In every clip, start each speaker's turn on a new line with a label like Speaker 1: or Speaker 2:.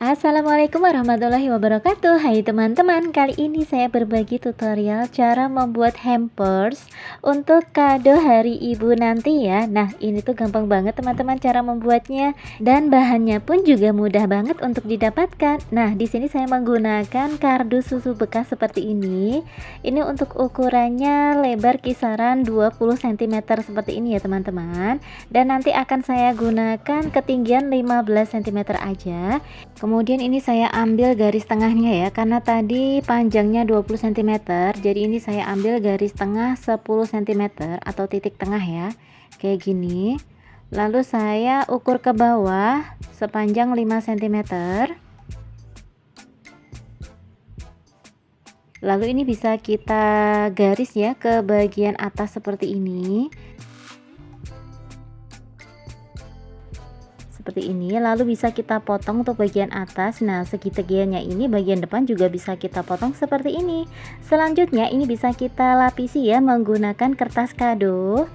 Speaker 1: Assalamualaikum warahmatullahi wabarakatuh. Hai teman-teman, kali ini saya berbagi tutorial cara membuat hampers untuk kado hari ibu nanti ya. Nah, ini tuh gampang banget teman-teman cara membuatnya, dan bahannya pun juga mudah banget untuk didapatkan. Nah, di sini saya menggunakan kardus susu bekas seperti ini. Ini untuk ukurannya lebar kisaran 20 cm seperti ini ya teman-teman. Dan nanti akan saya gunakan ketinggian 15 cm aja. Kemudian ini saya ambil garis tengahnya ya, karena tadi panjangnya 20 cm, jadi ini saya ambil garis tengah 10 cm atau titik tengah ya, kayak gini. Lalu saya ukur ke bawah sepanjang 5 cm. Lalu ini bisa kita garis ya ke bagian atas seperti ini. Seperti ini, lalu bisa kita potong untuk bagian atas. Nah, segitiganya ini bagian depan juga bisa kita potong seperti ini. Selanjutnya ini bisa kita lapisi ya menggunakan kertas kado.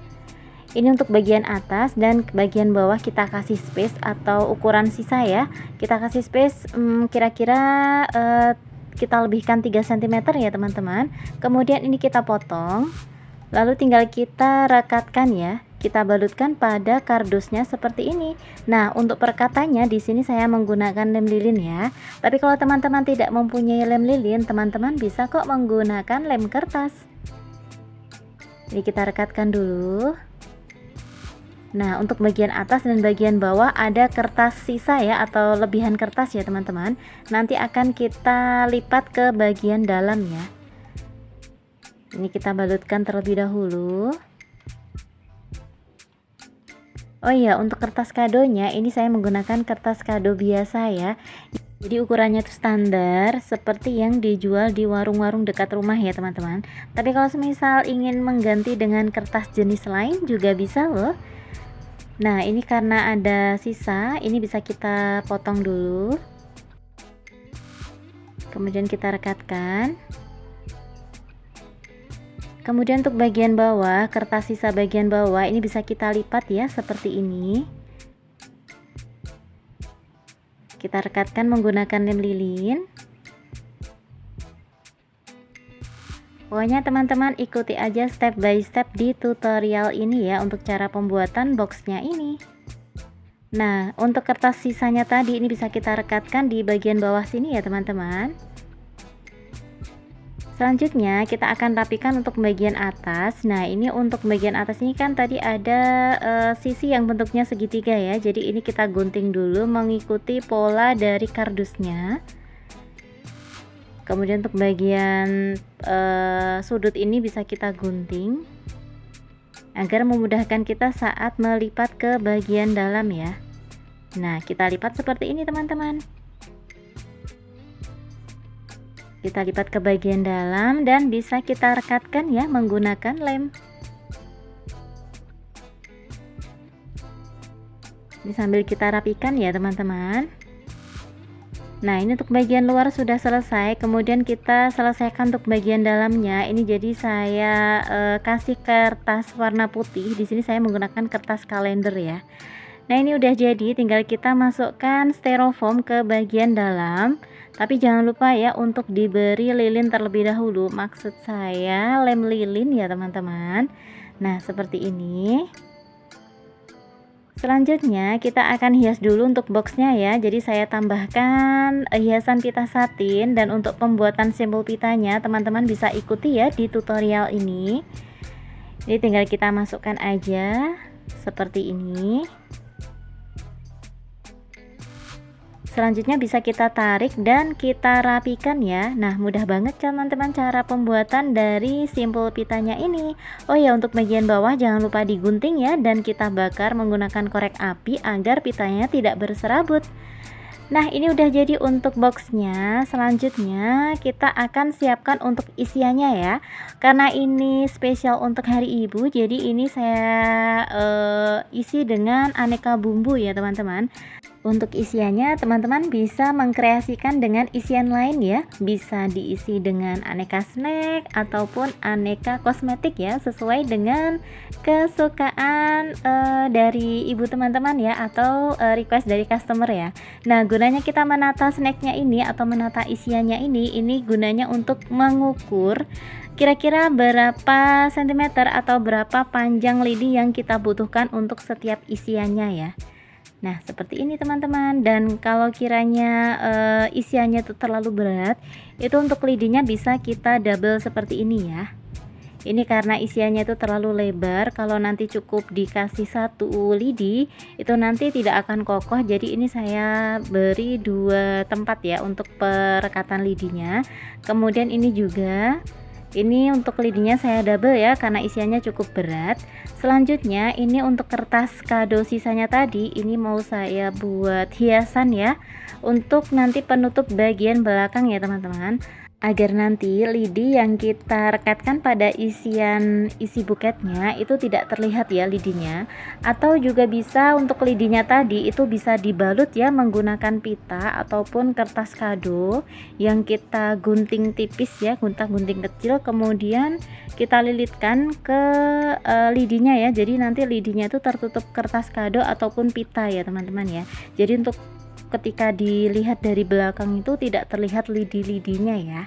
Speaker 1: Ini untuk bagian atas, dan bagian bawah kita kasih space atau ukuran sisa ya. Kita kasih space kira-kira kita lebihkan 3 cm ya teman-teman. Kemudian ini kita potong, lalu tinggal kita rekatkan ya. Kita balutkan pada kardusnya seperti ini. Nah, untuk perekatannya di sini saya menggunakan lem lilin ya. Tapi kalau teman-teman tidak mempunyai lem lilin, teman-teman bisa kok menggunakan lem kertas. Jadi kita rekatkan dulu. Nah, untuk bagian atas dan bagian bawah ada kertas sisa ya, atau lebihan kertas ya teman-teman. Nanti akan kita lipat ke bagian dalam ya. Ini kita balutkan terlebih dahulu. Oh iya, untuk kertas kadonya ini saya menggunakan kertas kado biasa ya. Jadi ukurannya itu standar seperti yang dijual di warung-warung dekat rumah ya teman-teman. Tapi kalau semisal ingin mengganti dengan kertas jenis lain juga bisa loh. Nah, ini karena ada sisa, ini bisa kita potong dulu. Kemudian kita rekatkan. Kemudian untuk bagian bawah, kertas sisa bagian bawah ini bisa kita lipat ya seperti ini. Kita rekatkan menggunakan lem lilin. Pokoknya teman-teman ikuti aja step by step di tutorial ini ya untuk cara pembuatan boxnya ini. Nah, untuk kertas sisanya tadi ini bisa kita rekatkan di bagian bawah sini ya teman-teman. Selanjutnya kita akan rapikan untuk bagian atas. Nah, ini untuk bagian atas ini kan tadi ada sisi yang bentuknya segitiga ya. Jadi ini kita gunting dulu mengikuti pola dari kardusnya. Kemudian untuk bagian sudut ini bisa kita gunting agar memudahkan kita saat melipat ke bagian dalam ya. Nah, kita lipat seperti ini teman-teman. Kita lipat ke bagian dalam dan bisa kita rekatkan ya menggunakan lem. Ini sambil kita rapikan ya teman-teman. Nah, ini untuk bagian luar sudah selesai. Kemudian kita selesaikan untuk bagian dalamnya. Ini jadi saya kasih kertas warna putih. Di sini saya menggunakan kertas kalender ya. Nah, ini udah jadi, tinggal kita masukkan styrofoam ke bagian dalam. Tapi jangan lupa ya untuk diberi lilin terlebih dahulu. Maksud saya lem lilin ya teman-teman. Nah, seperti ini. Selanjutnya kita akan hias dulu untuk boxnya ya. Jadi saya tambahkan hiasan pita satin, dan untuk pembuatan simbol pitanya teman-teman bisa ikuti ya di tutorial ini. Jadi tinggal kita masukkan aja seperti ini. Selanjutnya bisa kita tarik dan kita rapikan ya. Nah, mudah banget teman-teman cara pembuatan dari simpul pitanya ini. Oh ya, untuk bagian bawah jangan lupa digunting ya, dan kita bakar menggunakan korek api agar pitanya tidak berserabut. Nah, ini udah jadi untuk boxnya. Selanjutnya kita akan siapkan untuk isiannya ya. Karena ini spesial untuk hari ibu, jadi ini saya isi dengan aneka bumbu ya teman-teman. Untuk isiannya teman-teman bisa mengkreasikan dengan isian lain ya, bisa diisi dengan aneka snack ataupun aneka kosmetik ya, sesuai dengan kesukaan dari ibu teman-teman ya, atau request dari customer ya. Nah, gunanya kita menata snacknya ini atau menata isiannya ini gunanya untuk mengukur kira-kira berapa sentimeter atau berapa panjang lidi yang kita butuhkan untuk setiap isiannya ya. Nah, seperti ini teman-teman. Dan kalau kiranya isiannya itu terlalu berat, itu untuk lidinya bisa kita double seperti ini ya. Ini karena isiannya itu terlalu lebar, kalau nanti cukup dikasih satu lidi, itu nanti tidak akan kokoh. Jadi ini saya beri 2 tempat ya untuk perekatan lidinya. Kemudian ini juga, ini untuk lidinya saya double ya karena isiannya cukup berat. Selanjutnya ini untuk kertas kado sisanya tadi, ini mau saya buat hiasan ya, untuk nanti penutup bagian belakang ya teman-teman, agar nanti lidi yang kita rekatkan pada isi buketnya itu tidak terlihat ya lidinya. Atau juga bisa untuk lidinya tadi itu bisa dibalut ya menggunakan pita ataupun kertas kado yang kita gunting tipis ya, gunting kecil, kemudian kita lilitkan ke lidinya ya. Jadi nanti lidinya itu tertutup kertas kado ataupun pita ya teman-teman ya. Jadi untuk ketika dilihat dari belakang itu tidak terlihat lidi-lidinya ya.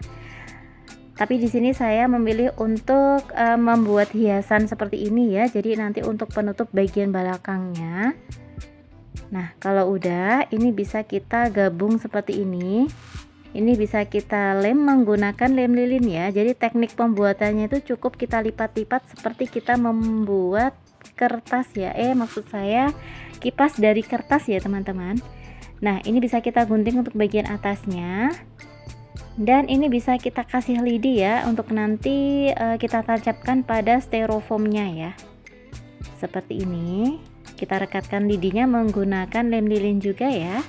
Speaker 1: Tapi di sini saya memilih untuk membuat hiasan seperti ini ya. Jadi nanti untuk penutup bagian belakangnya. Nah, kalau udah, ini bisa kita gabung seperti ini. Ini bisa kita lem menggunakan lem lilin ya. Jadi teknik pembuatannya itu cukup kita lipat-lipat seperti kita membuat kertas ya. Maksud saya kipas dari kertas ya teman-teman. Nah, ini bisa kita gunting untuk bagian atasnya. Dan ini bisa kita kasih lidi ya untuk nanti kita tancapkan pada styrofoamnya ya. Seperti ini. Kita rekatkan lidinya menggunakan lem lilin juga ya.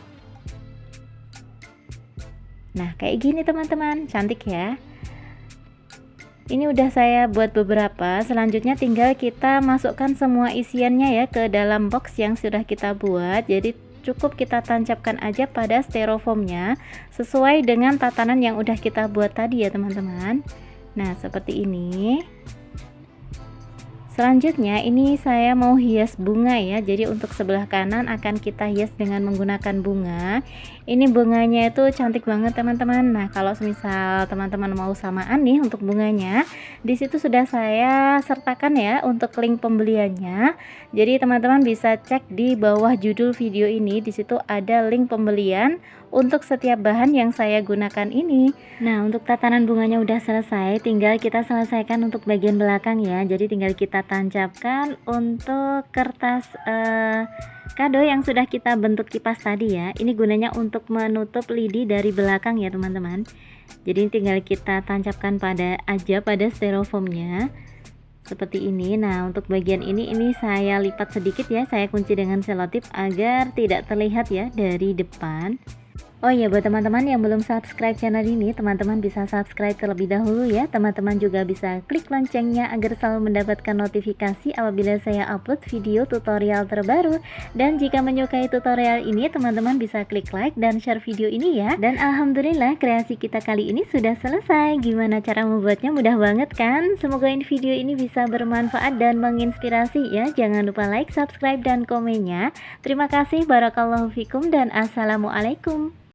Speaker 1: Nah, kayak gini teman-teman, cantik ya. Ini udah saya buat beberapa. Selanjutnya tinggal kita masukkan semua isiannya ya ke dalam box yang sudah kita buat. Jadi cukup kita tancapkan aja pada styrofoamnya sesuai dengan tatanan yang udah kita buat tadi ya teman-teman. Nah, seperti ini. Selanjutnya ini saya mau hias bunga ya. Jadi untuk sebelah kanan akan kita hias dengan menggunakan bunga. Ini bunganya itu cantik banget teman-teman. Nah, kalau misal teman-teman mau samaan nih untuk bunganya, di situ sudah saya sertakan ya untuk link pembeliannya. Jadi teman-teman bisa cek di bawah judul video ini, di situ ada link pembelian untuk setiap bahan yang saya gunakan ini. Nah, untuk tatanan bunganya udah selesai, tinggal kita selesaikan untuk bagian belakang ya. Jadi tinggal kita tancapkan untuk kertas kado yang sudah kita bentuk kipas tadi ya. Ini gunanya untuk menutup lidi dari belakang ya teman-teman. Jadi tinggal kita tancapkan pada styrofoamnya seperti ini. Nah, untuk bagian ini saya lipat sedikit ya, saya kunci dengan selotip agar tidak terlihat ya dari depan. Oh ya, buat teman-teman yang belum subscribe channel ini, teman-teman bisa subscribe terlebih dahulu ya. Teman-teman juga bisa klik loncengnya agar selalu mendapatkan notifikasi apabila saya upload video tutorial terbaru. Dan jika menyukai tutorial ini, teman-teman bisa klik like dan share video ini ya. Dan alhamdulillah kreasi kita kali ini sudah selesai. Gimana cara membuatnya? Mudah banget kan? Semoga video ini bisa bermanfaat dan menginspirasi ya. Jangan lupa like, subscribe, dan komennya. Terima kasih, barakallahu fikum, dan assalamualaikum.